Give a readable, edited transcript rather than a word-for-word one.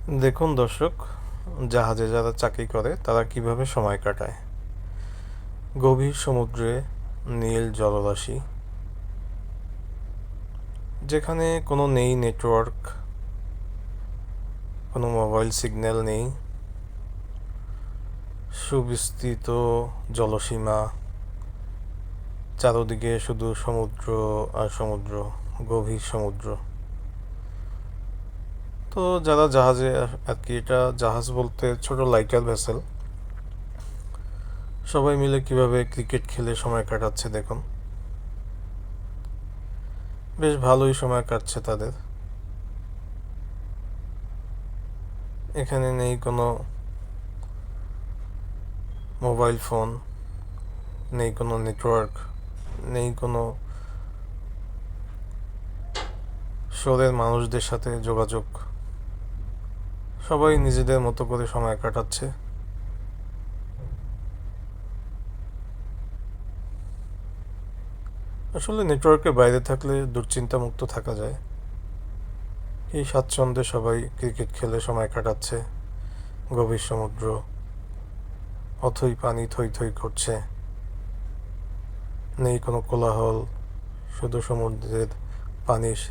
দেখুন দর্শক, জাহাজে যারা চাকরি করে তারা কিভাবে সময় কাটায়। গভীর সমুদ্রে নীল জলরাশি, যেখানে কোনো নেই নেটওয়ার্ক, কোনো মোবাইল সিগন্যাল নেই, সুবিস্তৃত জলসীমা, চারদিকে শুধু সমুদ্র আর সমুদ্র, গভীর সমুদ্র। তো যারা জাহাজে আর কি, এটা জাহাজ বলতে ছোট লাইটার ভেসেল, সবাই মিলে কিভাবে ক্রিকেট খেলে সময় কাটাচ্ছে দেখুন। বেশ ভালোই সময় কাটছে তাদের। এখানে নেই কোনো মোবাইল ফোন, নেই কোনো নেটওয়ার্ক, নেই কোনো শহরের মানুষদের সাথে যোগাযোগ। সবাই নিজেদের মতো করে সময় কাটাচ্ছে। আসলে নেটওয়ার্কের বাইরে থাকলে দুশ্চিন্তামুক্ত থাকা যায়। এই স্বাচ্ছন্দ্যে সবাই ক্রিকেট খেলে সময় কাটাচ্ছে। গভীর সমুদ্র, অথই পানি থই থই করছে, নেই কোনো কোলাহল, শুধু সমুদ্রের পানির